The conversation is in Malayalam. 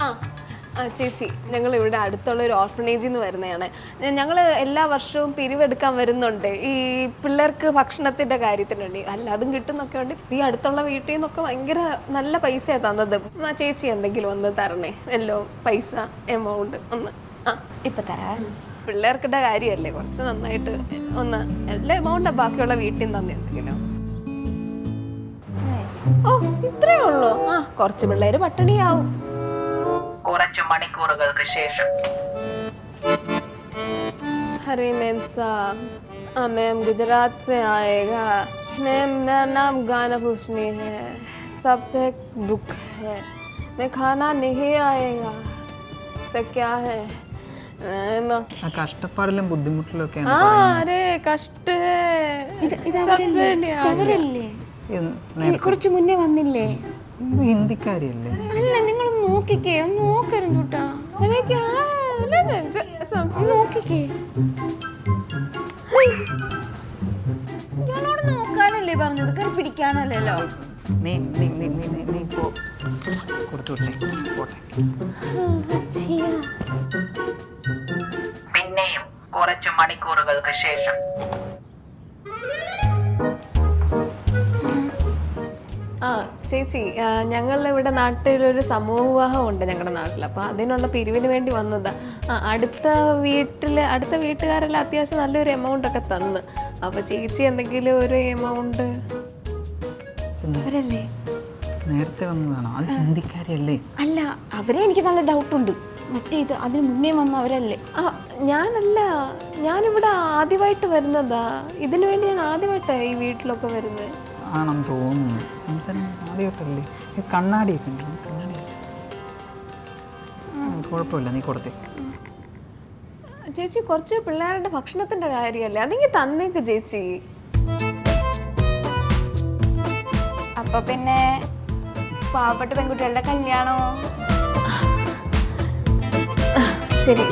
ആ ആ ചേച്ചി, ഞങ്ങൾ ഇവിടെ അടുത്തുള്ള ഒരു ഓർഫനേജിൽ നിന്ന് വരുന്നതാണ്. ഞങ്ങൾ എല്ലാ വർഷവും പിരിവെടുക്കാൻ വരുന്നുണ്ട് ഈ പിള്ളേർക്ക് ഭക്ഷണത്തിൻ്റെ കാര്യത്തിന് വേണ്ടി. അല്ലാതും കിട്ടുന്നൊക്കെ ഉണ്ട്. ഈ അടുത്തുള്ള വീട്ടിൽ നിന്നൊക്കെ ഭയങ്കര നല്ല പൈസയാണ് തന്നത്. ചേച്ചി എന്തെങ്കിലും ഒന്ന് തരണേ, വല്ലോ പൈസ എമൗണ്ട് ഒന്ന്. ആ ഇപ്പൊ തരാം. പിള്ളേർക്കിടെ കാര്യമല്ലേ, കുറച്ച് നന്നായിട്ട് ഒന്ന് എല്ലാ എമൗണ്ടാ ബാക്കിയുള്ള വീട്ടിൽ നിന്ന് തന്നെ എന്തെങ്കിലും. ഓ ഇത്രയേ ഉള്ളൂ. ആ കുറച്ച് പിള്ളേര് പട്ടിണിയാവും. കുറച്ച് മണിക്കൂറുകൾക്ക് ശേഷം अरे मैम साहब, मैम गुजरात से आएगा। मैम मेरा नाम गाना पूछनी है, सबसे दुख है, मैं खाना नहीं आएगा तो क्या है मैम? കഷ്ടപ്പാടിലും ബുദ്ധിമുട്ടിലും ഒക്കെയാണ് अरे कष्ट है सबसे नहीं आएगा। കുറച്ച് മുന്നേ വന്നില്ലേ? ഹിന്ദിക്കാരിയല്ലേ? അല്ല, നിങ്ങൾ നോക്കിക്കേ, ഒന്ന് നോക്കരുത് കേട്ടാ. अरे क्या है നോക്കിക്കേ, ഇയാളോട് നോക്കാനല്ലേ പറഞ്ഞത്, കയറി പിടിക്കാനല്ലല്ലോ. നീ നീ നീ നീ നീ നീ പോ, കൊടുത്തു വിട്ടേ, പോട്ടെ. പിന്നെയും കുറച്ച് മണിക്കൂറുകൾക്ക് ശേഷം ആ ചേച്ചി, ഞങ്ങളിവിടെ നാട്ടിലൊരു സമൂഹ വിവാഹം ഉണ്ട് ഞങ്ങളുടെ നാട്ടിൽ. അപ്പോൾ അതിനുള്ള പിരിവിന് വേണ്ടി വന്നതാ. അടുത്ത വീട്ടുകാരെല്ലാം അത്യാവശ്യം നല്ലൊരു എമൗണ്ട് ഒക്കെ തന്ന്. അപ്പോൾ ചേച്ചി എന്തെങ്കിലും ഒരു എമൗണ്ട്. അവരല്ലേ നേരത്തെ വന്നതാണോ? അത് ഹിന്ദിക്കാരിയല്ലേ? അല്ല, അവരെ എനിക്ക് നല്ല ഡൗട്ടുണ്ട്. മറ്റേ ഇത് അതിന് മുന്നേ വന്നവരല്ലേ? ഞാനല്ല, ഞാനിവിടെ ആദ്യമായിട്ട് വരുന്നതാ. ഇതിനു വേണ്ടിയാണ് ആദ്യമായിട്ടാണ് ഈ വീട്ടിലൊക്കെ വരുന്നത്. ആണെന്ന് തോന്നുന്നു. സംസാരം ആദ്യമായിട്ടല്ലേ? കണ്ണാടിയൊക്കെ ഉണ്ടോ? കണ്ണാടി കുഴപ്പമില്ല, നീ കൊടുത്തേ. ചേച്ചി, കുറച്ച് പിള്ളേരുടെ ഭക്ഷണത്തിന്റെ കാര്യമല്ലേ, അതെങ്കിൽ തന്നേക്ക് ചേച്ചി. അപ്പൊ പിന്നെ പാവപ്പെട്ട പെൺകുട്ടികളുടെ കല്യാണോ? ശരി.